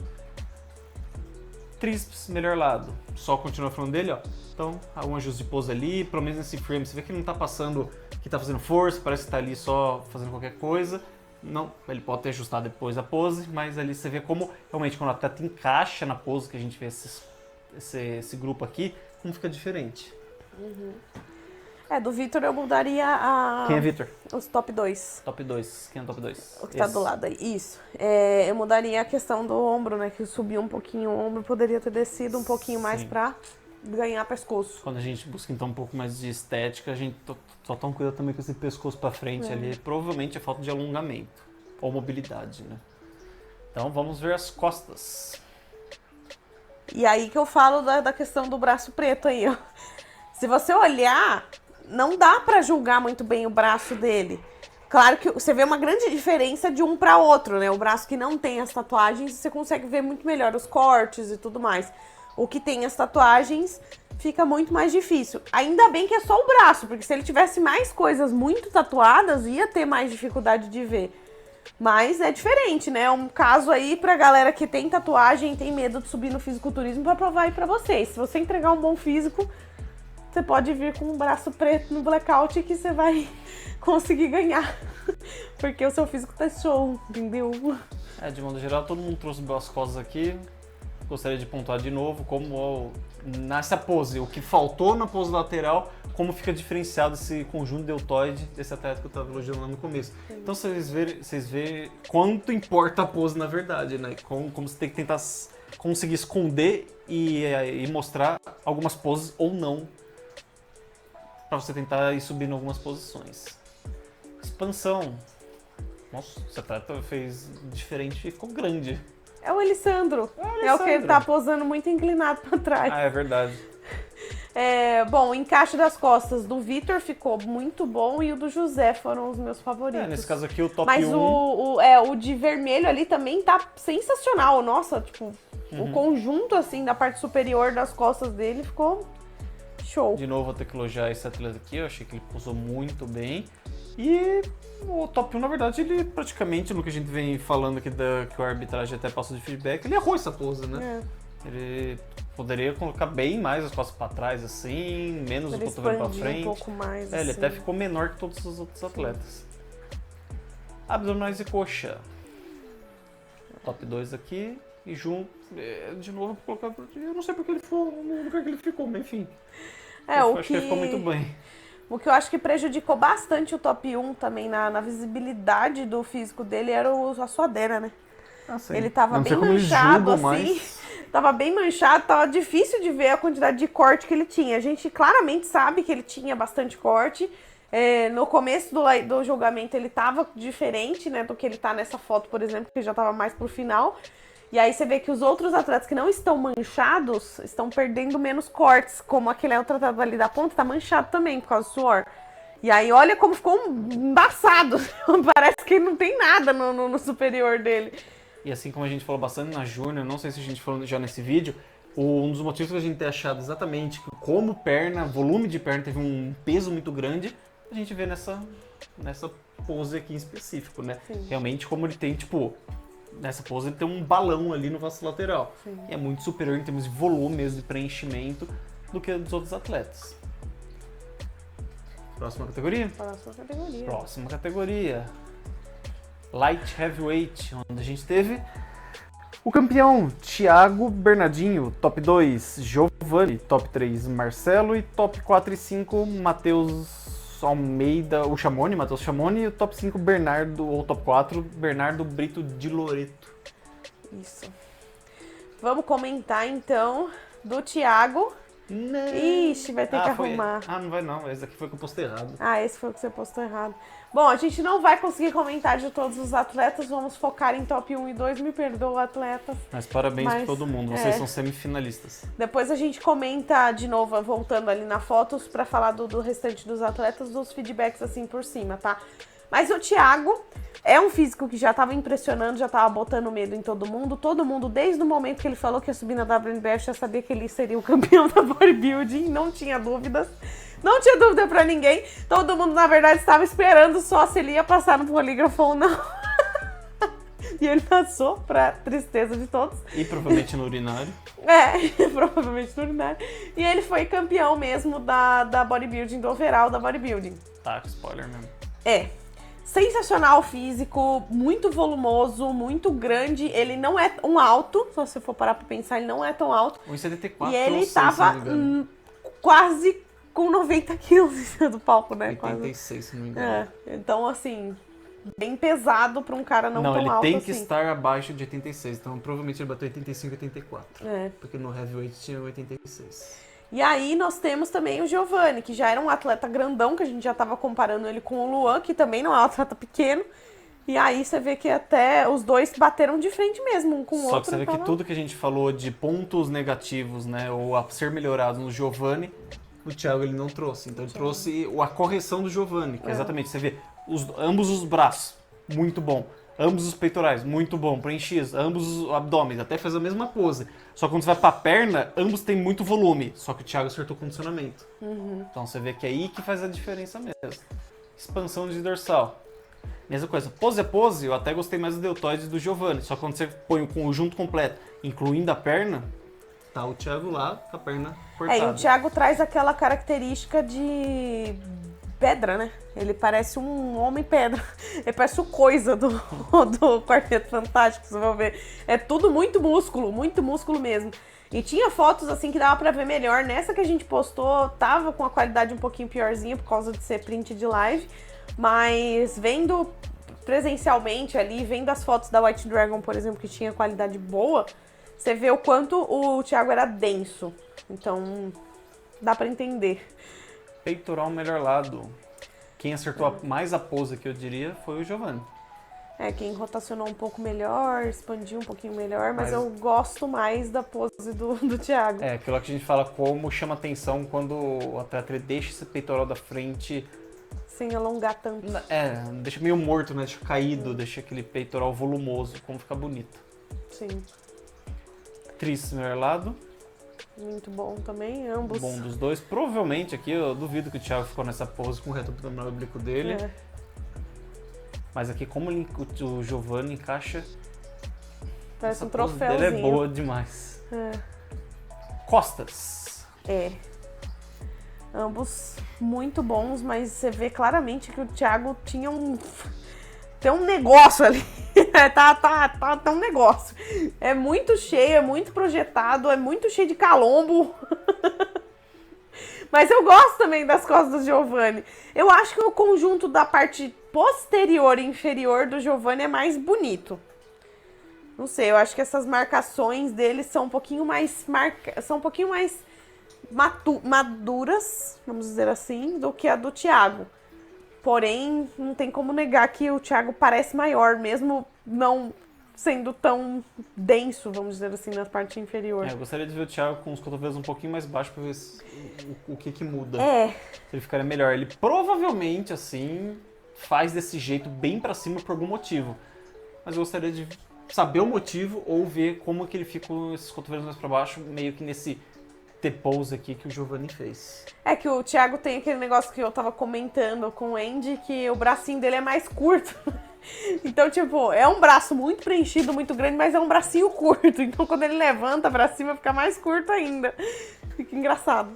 Tríceps, melhor lado. Só continua falando dele, ó. Então, algum ajuste de pose ali, pelo menos nesse frame, você vê que ele não tá passando, que tá fazendo força, parece que tá ali só fazendo qualquer coisa. Não, ele pode ter ajustado depois a pose, mas ali você vê como realmente quando o atleta encaixa na pose, que a gente vê esse grupo aqui, como fica diferente. Do Vitor eu mudaria Quem é Vitor? os top 2. Top 2. Quem é o top 2? O que tá do lado aí. Isso. Eu mudaria a questão do ombro, né? Que subiu um pouquinho o ombro, poderia ter descido um pouquinho mais pra ganhar pescoço. Quando a gente busca então um pouco mais de estética, a gente só toma cuidado também com esse pescoço pra frente ali. Provavelmente é falta de alongamento ou mobilidade, né? Então vamos ver as costas. E aí que eu falo da questão do braço preto aí, ó. Se você olhar, não dá pra julgar muito bem o braço dele. Claro que você vê uma grande diferença de um para outro, né? O braço que não tem as tatuagens, você consegue ver muito melhor os cortes e tudo mais. O que tem as tatuagens fica muito mais difícil. Ainda bem que é só o braço, porque se ele tivesse mais coisas muito tatuadas, ia ter mais dificuldade de ver. Mas é diferente, né? É um caso aí pra galera que tem tatuagem e tem medo de subir no fisiculturismo pra provar aí pra vocês. Se você entregar um bom físico, você pode vir com um braço preto no blackout que você vai conseguir ganhar. Porque o seu físico tá show, entendeu? De modo geral, todo mundo trouxe boas costas aqui. Gostaria de pontuar de novo como nessa pose, o que faltou na pose lateral, como fica diferenciado esse conjunto deltoide desse atleta que eu estava elogiando lá no começo. Sim. Então vocês verem quanto importa a pose na verdade, né? Como você tem que tentar conseguir esconder e mostrar algumas poses ou não, para você tentar ir subindo algumas posições. Expansão. Nossa, esse atleta fez diferente e ficou grande. É o Alessandro. É o que ele tá posando muito inclinado pra trás. É verdade. Bom, o encaixe das costas do Vitor ficou muito bom e o do José foram os meus favoritos. Nesse caso aqui o top 1. Mas o de vermelho ali também tá sensacional. Nossa, tipo, o conjunto assim da parte superior das costas dele ficou show. De novo, vou ter que elogiar esse atleta aqui. Eu achei que ele posou muito bem. E o top 1, na verdade, ele praticamente, no que a gente vem falando aqui, que a arbitragem até passou de feedback, ele errou essa pose, né? Ele poderia colocar bem mais as costas pra trás, assim, menos Ele o cotovelo pra expandiu frente. um pouco mais, Ele assim. até ficou menor que todos os outros atletas. Abdominais e coxa. Top 2 aqui. E junto, de novo, vou colocar. Eu não sei porque ele ficou no lugar que ele ficou, mas enfim. O acho que ele ficou muito bem. O que eu acho que prejudicou bastante o top 1 também na visibilidade do físico dele era a suadeira, né? Sim. Ele tava não bem sei como manchado, eles julgam, assim. mas... Tava bem manchado, tava difícil de ver a quantidade de corte que ele tinha. A gente claramente sabe que ele tinha bastante corte. No começo do julgamento ele tava diferente, né, do que ele tá nessa foto, por exemplo, que já tava mais pro final. E aí você vê que os outros atletas que não estão manchados estão perdendo menos cortes, como aquele outro atleta ali da ponta tá manchado também por causa do suor. E aí olha como ficou embaçado. Parece que não tem nada no superior dele. E assim como a gente falou bastante na Júnior, não sei se a gente falou já nesse vídeo, um dos motivos que a gente tem achado exatamente que como perna, volume de perna teve um peso muito grande, a gente vê nessa pose aqui em específico, né? Sim. Realmente como ele tem, tipo, nessa pose ele tem um balão ali no vasto lateral. Sim. E é muito superior em termos de volume mesmo, de preenchimento, do que dos outros atletas. Próxima categoria? Próxima categoria. Light Heavyweight, onde a gente teve o campeão Thiago Bernardinho, top 2 Giovanni, top 3 Marcelo e top 4 e 5 Matheus Almeida, o Chamoni, Matheus Chamoni, e o top 5 Bernardo, ou top 4 Bernardo Brito de Loreto. Isso. Vamos comentar então do Thiago. Não. Ixi, vai ter que arrumar. Não vai não, esse aqui foi que eu postei errado. Esse foi o que você postou errado. Bom, a gente não vai conseguir comentar de todos os atletas, vamos focar em top 1 e 2, me perdoa, atletas. Mas parabéns pra todo mundo, vocês são semifinalistas. Depois a gente comenta de novo, voltando ali na fotos, pra falar do restante dos atletas, dos feedbacks assim por cima, tá? Mas o Thiago é um físico que já tava impressionando, já tava botando medo em todo mundo, desde o momento que ele falou que ia subir na WNBF, já sabia que ele seria o campeão da bodybuilding, não tinha dúvidas. Não tinha dúvida pra ninguém. Todo mundo, na verdade, estava esperando só se ele ia passar no polígrafo ou não. E ele passou, pra tristeza de todos. E provavelmente no urinário. Provavelmente no urinário. E ele foi campeão mesmo da bodybuilding, do overall da bodybuilding. Tá, spoiler mesmo. Sensacional físico, muito volumoso, muito grande. Ele não é tão alto, se você for parar pra pensar, ele não é tão alto. 1,74 e ele 6, tava quase com 90 quilos em cima do palco, né? 86, se não me engano. Então, assim, bem pesado pra um cara não tão alto assim. Não, ele tem que estar abaixo de 86, então provavelmente ele bateu 85 e 84. Porque no heavyweight tinha 86. E aí nós temos também o Giovanni, que já era um atleta grandão, que a gente já tava comparando ele com o Luan, que também não é um atleta pequeno. E aí você vê que até os dois bateram de frente mesmo, um com o outro. Só que você vê que tudo que a gente falou de pontos negativos, né, ou a ser melhorado no Giovanni, o Thiago ele não trouxe. Então ele trouxe a correção do Giovanni, que exatamente, você vê ambos os braços, muito bom. Ambos os peitorais, muito bom, preenchidos, ambos os abdômenes, até fez a mesma pose. Só que quando você vai pra perna, ambos têm muito volume, só que o Thiago acertou o condicionamento. Então você vê que é aí que faz a diferença mesmo. Expansão de dorsal. Mesma coisa, pose a pose, eu até gostei mais do deltoide do Giovanni, só que quando você põe o conjunto completo, incluindo a perna, tá o Thiago lá com a perna cortada. E o Thiago traz aquela característica de pedra, né? Ele parece um homem pedra. Ele parece o Coisa do Quarteto Fantástico, vocês vão ver. É tudo muito músculo mesmo. E tinha fotos assim que dava pra ver melhor. Nessa que a gente postou, tava com a qualidade um pouquinho piorzinha por causa de ser print de live. Mas vendo presencialmente ali, vendo as fotos da White Dragon, por exemplo, que tinha qualidade boa, você vê o quanto o Thiago era denso. Então, dá pra entender. Peitoral melhor lado. Quem acertou mais a pose, que eu diria, foi o Giovanni. Quem rotacionou um pouco melhor, expandiu um pouquinho melhor, mas eu gosto mais da pose do Thiago. Aquilo que a gente fala como chama atenção quando o atleta ele deixa esse peitoral da frente... Sem alongar tanto. Deixa meio morto, né? Deixa caído, deixa aquele peitoral volumoso, como fica bonito. Sim. Tríceps melhor lado. Muito bom também, ambos. Bom dos dois. Provavelmente aqui, eu duvido que o Thiago ficou nessa pose com o reto abdominal oblíquo dele. Mas aqui, como o Giovanni encaixa, Parece essa um pose dele troféuzinho. é boa demais. É. Costas. É. Ambos muito bons, mas você vê claramente que o Thiago tinha tem um negócio ali. tá um negócio. É muito cheio, é muito projetado, é muito cheio de calombo. Mas eu gosto também das costas do Giovanni. Eu acho que o conjunto da parte posterior e inferior do Giovanni é mais bonito. Não sei, eu acho que essas marcações dele são um pouquinho mais maduras, vamos dizer assim, do que a do Thiago. Porém, não tem como negar que o Thiago parece maior, mesmo não sendo tão denso, vamos dizer assim, na parte inferior. Eu gostaria de ver o Thiago com os cotovelos um pouquinho mais baixos pra ver o que muda. É. Ele ficaria melhor. Ele provavelmente, assim, faz desse jeito bem pra cima por algum motivo. Mas eu gostaria de saber o motivo ou ver como que ele fica com esses cotovelos mais pra baixo, meio que nesse T-pose aqui que o Giovanni fez. É que o Thiago tem aquele negócio que eu tava comentando com o Andy, que o bracinho dele é mais curto. Então, tipo, é um braço muito preenchido, muito grande, mas é um bracinho curto. Então, quando ele levanta pra cima, fica mais curto ainda. Fica engraçado.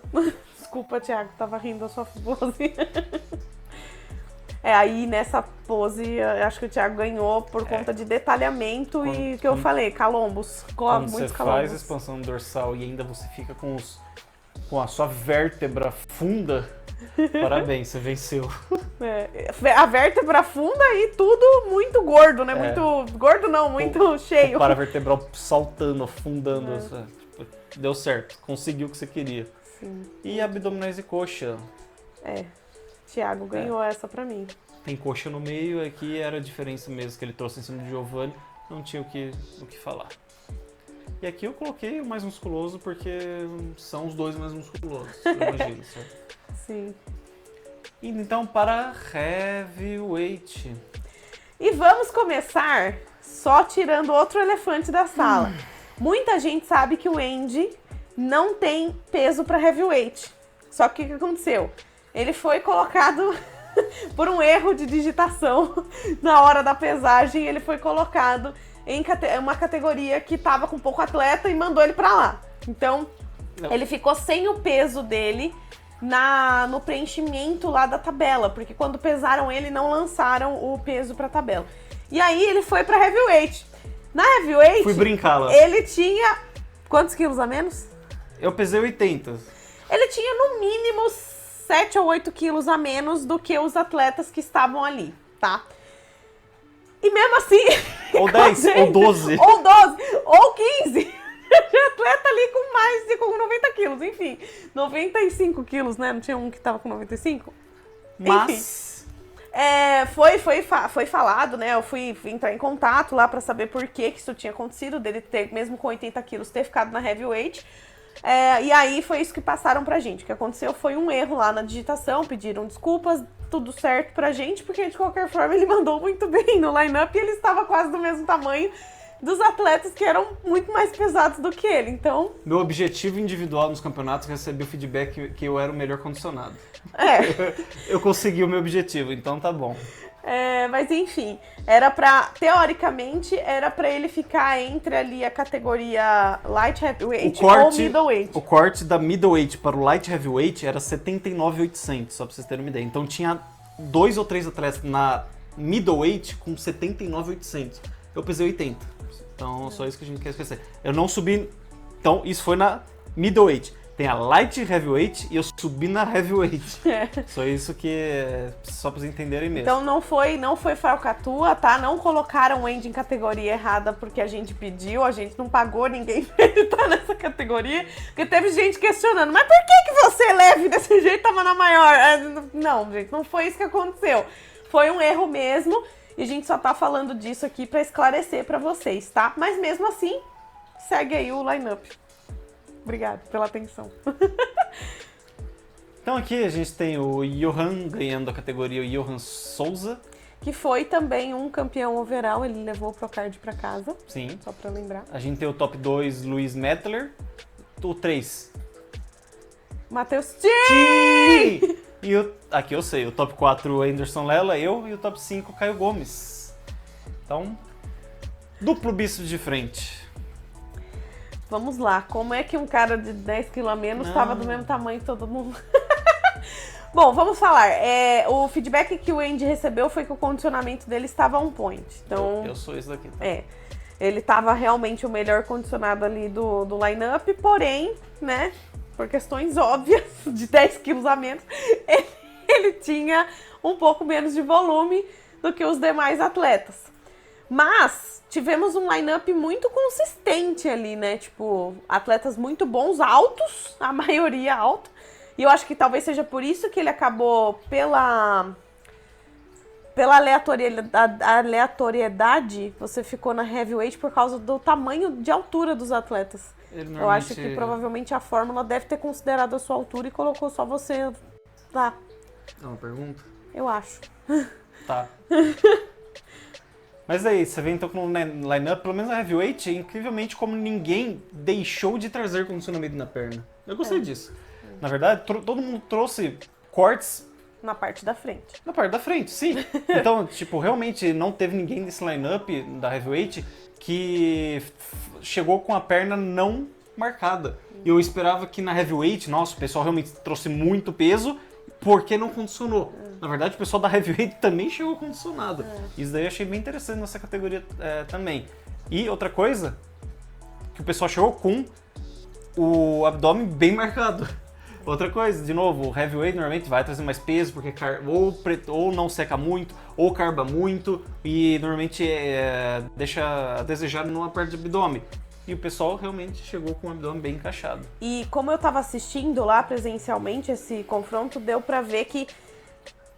Desculpa, Thiago, tava rindo da sua pose. Aí nessa pose, eu acho que o Thiago ganhou por conta de detalhamento e que eu falei, calombos. Quando Muitos você calombos. faz expansão dorsal e ainda você fica com a sua vértebra funda, parabéns, você venceu. A vértebra funda e tudo muito gordo, né? Muito gordo não, muito cheio. O paravertebral saltando, afundando. Tipo, deu certo, conseguiu o que você queria. Sim. E abdominais e coxa. Thiago ganhou essa pra mim. Tem coxa no meio, aqui era a diferença mesmo que ele trouxe em cima do Giovanni, não tinha o que falar. E aqui eu coloquei o mais musculoso porque são os dois mais musculosos, eu imagino, certo? Sim. E então para heavyweight. E vamos começar só tirando outro elefante da sala. Muita gente sabe que o Andy não tem peso para heavyweight. Só que o que aconteceu? Ele foi colocado por um erro de digitação na hora da pesagem. Ele foi colocado em uma categoria que tava com pouco atleta e mandou ele para lá. Então, ele ficou sem o peso dele no preenchimento lá da tabela, porque quando pesaram ele, não lançaram o peso pra tabela. E aí ele foi pra heavyweight. Na heavyweight, Fui brincar lá. ele tinha quantos quilos a menos? Eu pesei 80. Ele tinha no mínimo 7 ou 8 quilos a menos do que os atletas que estavam ali, tá? E mesmo assim... Ou 10, ou 12. Ou 12, ou 15. Atleta ali com mais de 90 quilos, enfim. 95 quilos, né? Não tinha um que tava com 95? Mas... Foi falado, né? Eu fui entrar em contato lá pra saber por que isso tinha acontecido, dele ter, mesmo com 80 quilos, ter ficado na heavyweight. E aí foi isso que passaram pra gente. O que aconteceu foi um erro lá na digitação, pediram desculpas, tudo certo pra gente, porque de qualquer forma ele mandou muito bem no line-up e ele estava quase do mesmo tamanho dos atletas que eram muito mais pesados do que ele, então... Meu objetivo individual nos campeonatos, recebi o feedback que eu era o melhor condicionado. Eu consegui o meu objetivo, então tá bom. Mas enfim, teoricamente, era pra ele ficar entre ali a categoria light heavyweight ou middleweight. O corte da middleweight para o light heavyweight era 79.800, só pra vocês terem uma ideia. Então tinha 2 ou 3 atletas na middleweight com 79.800. Eu pesei 80. Então, só isso que a gente quer esquecer. Eu não subi... Então, isso foi na middleweight. Tem a light heavyweight e eu subi na heavyweight. Só isso que... Só pra vocês entenderem mesmo. Então, não foi falcatrua, tá? Não colocaram o Andy em categoria errada porque a gente pediu. A gente não pagou ninguém pra ele estar nessa categoria. Porque teve gente questionando, mas por que você é leve desse jeito tava na maior? Não, gente, não foi isso que aconteceu. Foi um erro mesmo. E a gente só tá falando disso aqui pra esclarecer pra vocês, tá? Mas mesmo assim, segue aí o line-up. Obrigada pela atenção. Então aqui a gente tem o Johan ganhando a categoria, o Johan Souza. Que foi também um campeão overall, ele levou o Procard pra casa. Sim. Só pra lembrar. A gente tem o top 2, Luiz Mettler. O 3. Matheus Tim! E aqui eu sei, o top 4 Anderson Lela, eu, e o top 5 Caio Gomes. Então, duplo bíceps de frente. Vamos lá, como é que um cara de 10 kg a menos estava do mesmo tamanho que todo mundo? Bom, vamos falar. O feedback que o Andy recebeu foi que o condicionamento dele estava on point. Então, eu sou esse daqui. Tá? Ele estava realmente o melhor condicionado ali do line-up, porém, né, por questões óbvias de 10 quilos a menos, ele tinha um pouco menos de volume do que os demais atletas. Mas tivemos um line-up muito consistente ali, né? Tipo, atletas muito bons, altos, a maioria alta. E eu acho que talvez seja por isso que ele acabou pela aleatoriedade, você ficou na heavyweight por causa do tamanho de altura dos atletas. Eu acho que provavelmente a fórmula deve ter considerado a sua altura e colocou só você lá. É uma pergunta? Eu acho. Tá. Mas aí, você vê então com o line-up, pelo menos na heavyweight, incrivelmente como ninguém deixou de trazer condicionamento na perna. Eu gostei disso. Na verdade, todo mundo trouxe cortes na parte da frente. Na parte da frente, sim. Então, tipo, realmente não teve ninguém nesse line-up da heavyweight que chegou com a perna não marcada. E eu esperava que na heavyweight, nossa, o pessoal realmente trouxe muito peso porque não condicionou. Na verdade, o pessoal da heavyweight também chegou condicionado. Isso daí eu achei bem interessante nessa categoria também. E outra coisa, que o pessoal chegou com o abdômen bem marcado. Outra coisa, de novo, o heavyweight normalmente vai trazer mais peso, porque ou não seca muito, ou carba muito, e normalmente deixa a desejar numa parte do abdômen. E o pessoal realmente chegou com o abdômen bem encaixado. E como eu tava assistindo lá presencialmente esse confronto, deu pra ver que,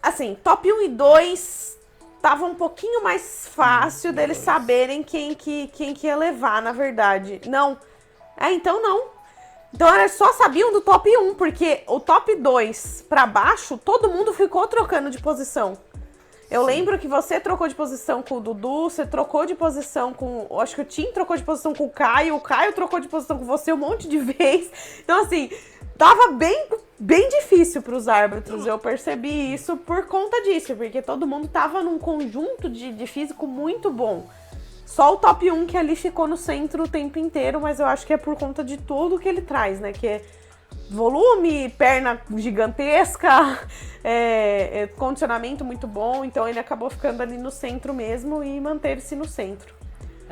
assim, top 1 e 2 tava um pouquinho mais fácil deles saberem quem que ia levar, na verdade. Não. Então não. Então eles só sabiam do top 1, porque o top 2 pra baixo, todo mundo ficou trocando de posição. Eu lembro que você trocou de posição com o Dudu, você trocou de posição com... Acho que o Tim trocou de posição com o Caio trocou de posição com você um monte de vez. Então, assim, tava bem difícil pros árbitros. Eu percebi isso por conta disso, porque todo mundo tava num conjunto de físico muito bom. Só o top 1 que ali ficou no centro o tempo inteiro, mas eu acho que é por conta de tudo que ele traz, né? Que é volume, perna gigantesca, condicionamento muito bom, então ele acabou ficando ali no centro mesmo e manteve-se no centro.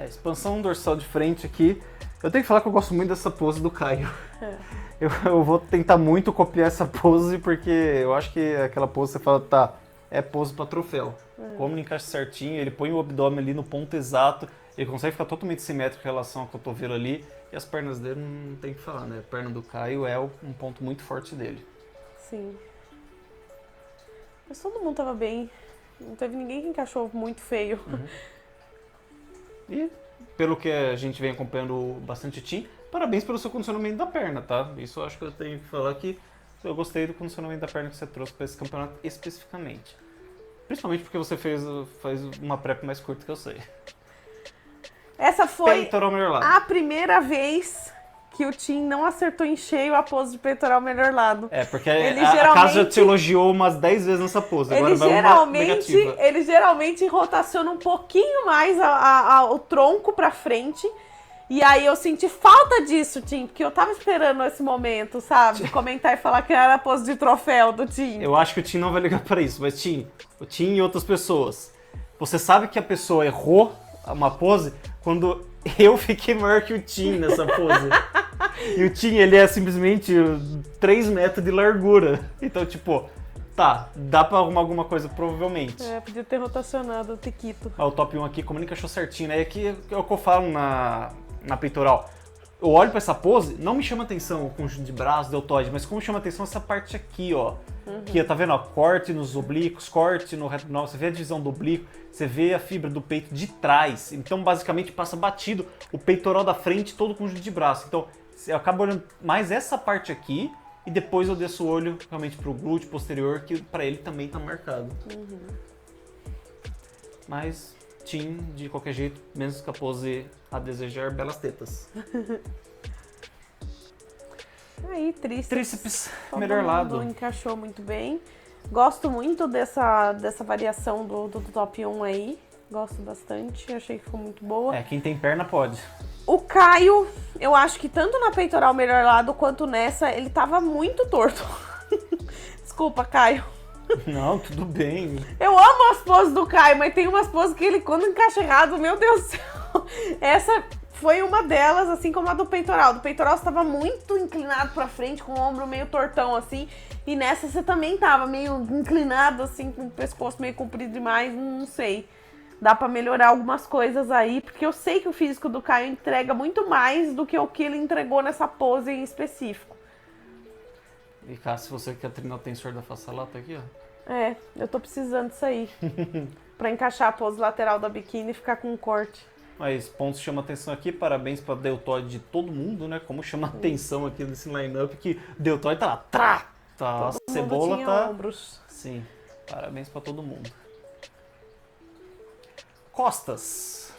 Expansão dorsal de frente aqui. Eu tenho que falar que eu gosto muito dessa pose do Caio. Eu vou tentar muito copiar essa pose, porque eu acho que aquela pose você fala, tá, é pose pra troféu. Como ele encaixa certinho, ele põe o abdômen ali no ponto exato, ele consegue ficar totalmente simétrico em relação ao cotovelo ali, e as pernas dele não tem o que falar, né? A perna do Caio é um ponto muito forte dele. Sim. Mas todo mundo tava bem, não teve ninguém que encaixou muito feio. E, pelo que a gente vem acompanhando bastante Tim, parabéns pelo seu condicionamento da perna, tá? Isso eu acho que eu tenho que falar que eu gostei do condicionamento da perna que você trouxe para esse campeonato especificamente. Principalmente porque você faz uma prep mais curta que eu sei. Essa foi peitoral melhor lado. A primeira vez que o Tim não acertou em cheio a pose de peitoral melhor lado. Porque a casa já te elogiou umas 10 vezes nessa pose. Agora vai uma negativa. Ele geralmente rotaciona um pouquinho mais o tronco pra frente. E aí eu senti falta disso, Tim, porque eu tava esperando esse momento, sabe? De comentar e falar que era a pose de troféu do Tim. Eu acho que o Tim não vai ligar pra isso, mas o Tim e outras pessoas. Você sabe que a pessoa errou uma pose quando eu fiquei maior que o Tim nessa pose. E o Tim, ele é simplesmente 3 metros de largura. Então, tipo, tá, dá pra arrumar alguma coisa, provavelmente. Podia ter rotacionado o Tequito. O top 1 aqui, como ele encaixou certinho, né? E aqui é o que eu falo na peitoral. Eu olho pra essa pose, não me chama atenção o conjunto de braços, deltoide, mas como chama atenção essa parte aqui, ó. Que tá vendo, ó, corte nos oblíquos, corte no reto, você vê a divisão do oblíquo, você vê a fibra do peito de trás. Então, basicamente, passa batido o peitoral da frente, todo o conjunto de braços. Então, eu acabo olhando mais essa parte aqui e depois eu desço o olho realmente pro glúteo posterior, que pra ele também tá marcado. Mas, Tim, de qualquer jeito, menos que a pose a desejar belas tetas. Aí, Tríceps, todo melhor mundo lado. encaixou muito bem. Gosto muito dessa variação do top 1 aí. Gosto bastante, achei que ficou muito boa. Quem tem perna pode. O Caio, eu acho que tanto na peitoral melhor lado quanto nessa, ele tava muito torto. Desculpa, Caio. Não, tudo bem. Eu amo as poses do Caio, mas tem umas poses que ele, quando encaixa errado, meu Deus do céu. Essa foi uma delas, assim como a do peitoral. Do peitoral você tava muito inclinado pra frente, com o ombro meio tortão, assim. E nessa você também tava meio inclinado, assim, com o pescoço meio comprido demais, não sei. Dá pra melhorar algumas coisas aí, porque eu sei que o físico do Caio entrega muito mais do que o que ele entregou nessa pose em específico. E Cássio, você que quer treinar o tensor da face lata aqui, ó. Eu tô precisando disso aí. Pra encaixar a pose lateral da biquíni e ficar com um corte. Mas pontos chama atenção aqui, parabéns pra deltoide de todo mundo, né? Como chama atenção aqui nesse line-up, que deltoide tá lá, tá, a Todo cebola mundo tinha tá... ombros. Sim, parabéns pra todo mundo. Costas.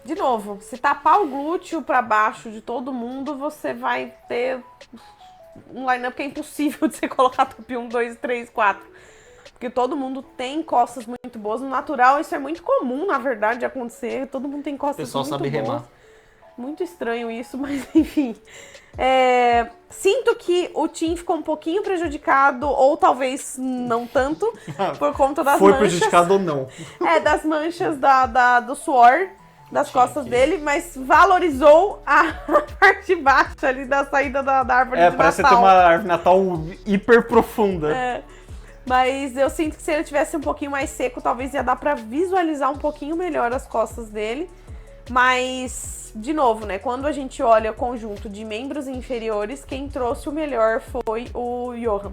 De novo, se tapar o glúteo pra baixo de todo mundo, você vai ter um line-up que é impossível de você colocar top 1, 2, 3, 4. Porque todo mundo tem costas muito boas. No natural, isso é muito comum, na verdade, de acontecer. Todo mundo tem O costas pessoal muito sabe boas. remar. Muito estranho isso, mas enfim. Sinto que o Tim ficou um pouquinho prejudicado, ou talvez não tanto, por conta das Foi manchas. prejudicado ou não? Das manchas do suor das costas aqui. dele, mas valorizou a parte baixa ali da saída da árvore de Natal. Parece ter uma árvore de Natal hiper profunda. Mas eu sinto que se ele tivesse um pouquinho mais seco, talvez ia dar pra visualizar um pouquinho melhor as costas dele. Mas, de novo, né? Quando a gente olha o conjunto de membros inferiores, quem trouxe o melhor foi o Johan.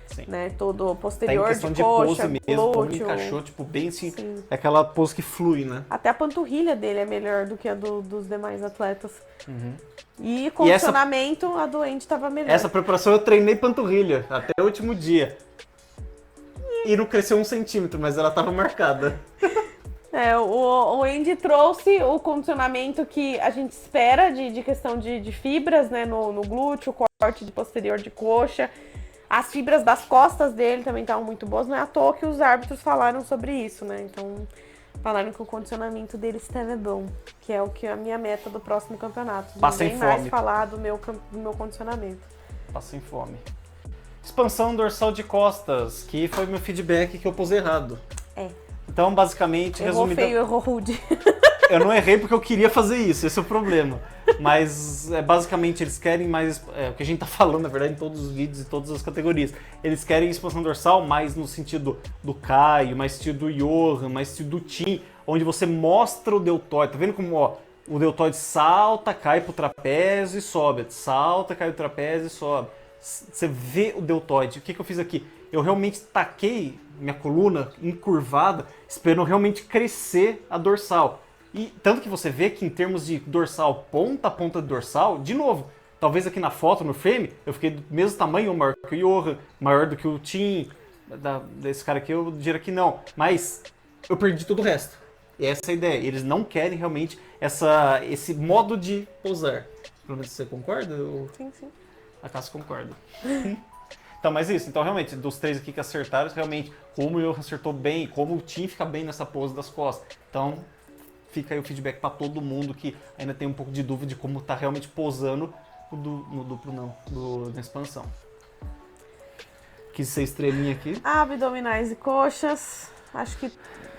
Sim. Né? Todo o Tá em posterior questão de de coxa, pose mesmo, como glúteo. encaixou, tipo, bem assim, Sim. é aquela pose que flui, né? Até a panturrilha dele é melhor do que a dos demais atletas. Uhum. E condicionamento, a do Andy tava melhor. Essa preparação eu treinei panturrilha até o último dia. E não cresceu 1 centímetro, mas ela tava marcada. O Andy trouxe o condicionamento que a gente espera de questão de fibras, né, no glúteo, corte de posterior de coxa. As fibras das costas dele também estavam muito boas. Não é à toa que os árbitros falaram sobre isso, né? Então, falaram que o condicionamento dele estava bom, que é o que é a minha meta do próximo campeonato. Passem Ninguém fome. mais falar do meu condicionamento. Passem fome. Expansão dorsal de costas, que foi meu feedback que eu pus errado. Então, basicamente, Errou resumindo... feio, errou rude. Eu não errei porque eu queria fazer isso, esse é o problema. Mas, basicamente, eles querem mais... o que a gente tá falando, na verdade, em todos os vídeos e todas as categorias. Eles querem expansão dorsal mais no sentido do Caio, mais sentido do Johan, mais sentido do Tim, onde você mostra o deltoide. Tá vendo como, ó, o deltoide salta, cai pro trapézio e sobe. Salta, cai pro trapézio e sobe. Você vê o deltoide. O que eu fiz aqui? Eu realmente taquei minha coluna encurvada, esperando realmente crescer a dorsal. E tanto que você vê que em termos de dorsal, ponta a ponta de dorsal, de novo, talvez aqui na foto, no frame, eu fiquei do mesmo tamanho ou maior que o Johan, maior do que o Tim, desse cara aqui eu diria que não. Mas eu perdi todo o resto. E essa é a ideia. Eles não querem realmente esse modo de posar. Pelo menos você concorda? Sim, sim. A Cássia concorda. Então, mas isso. Então, realmente, dos 3 aqui que acertaram, realmente, como eu acertou bem, como o Tim fica bem nessa pose das costas. Então, fica aí o feedback para todo mundo que ainda tem um pouco de dúvida de como tá realmente posando no duplo não, na expansão. Quis ser estrelinha aqui. Abdominais e coxas. Acho que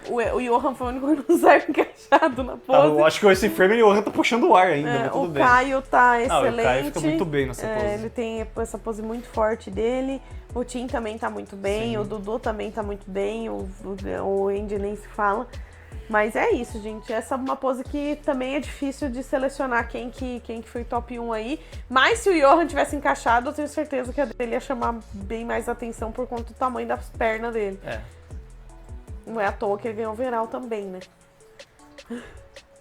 o Johan foi o único que não saiu encaixado na pose. Eu acho que esse frame o Johan tá puxando o ar ainda, mas tudo o bem. Caio tá excelente. O Caio fica muito bem nessa pose. Ele tem essa pose muito forte dele. O Tim também tá muito bem. Sim. O Dudu também tá muito bem. O Andy nem se fala. Mas é isso, gente. Essa é uma pose que também é difícil de selecionar quem que foi top 1 aí. Mas se o Johan tivesse encaixado, eu tenho certeza que a dele ia chamar bem mais atenção por conta do tamanho das pernas dele. Não é à toa que ele ganhou overall também, né?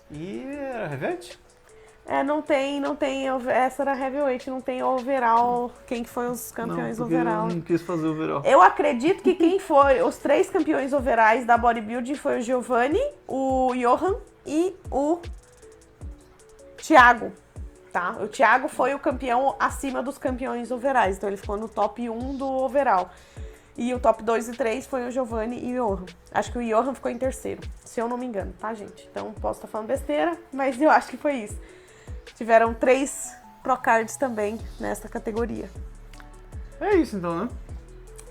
E era revete? Não tem. Essa era heavyweight, não tem overall. Quem que foi os campeões overall? Eu não quis fazer overall. Eu acredito que quem foi os 3 campeões overalls da bodybuilding foi o Giovanni, o Johan e o Thiago. tá? O Thiago foi o campeão acima dos campeões overais, então ele ficou no top 1 do overall. E o top 2 e 3 foi o Giovanni e o Johan. Acho que o Johan ficou em terceiro, se eu não me engano, tá, gente? Então posso estar falando besteira, mas eu acho que foi isso. Tiveram 3 Procards também nessa categoria. É isso então, né?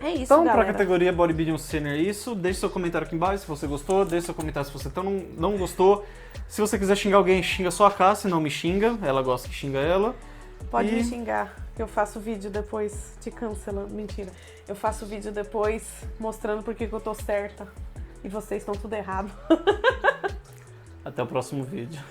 É isso, Então, galera. pra categoria Bodybuilding Senior é isso. Deixe seu comentário aqui embaixo se você gostou. Deixe seu comentário se você não gostou. Se você quiser xingar alguém, xinga só a Cassi, não me xinga. Ela gosta que xinga ela. Pode E- me xingar, que eu faço vídeo depois te cancelando. Mentira. Eu faço vídeo depois mostrando por que eu tô certa. E vocês estão tudo errado. Até o próximo vídeo.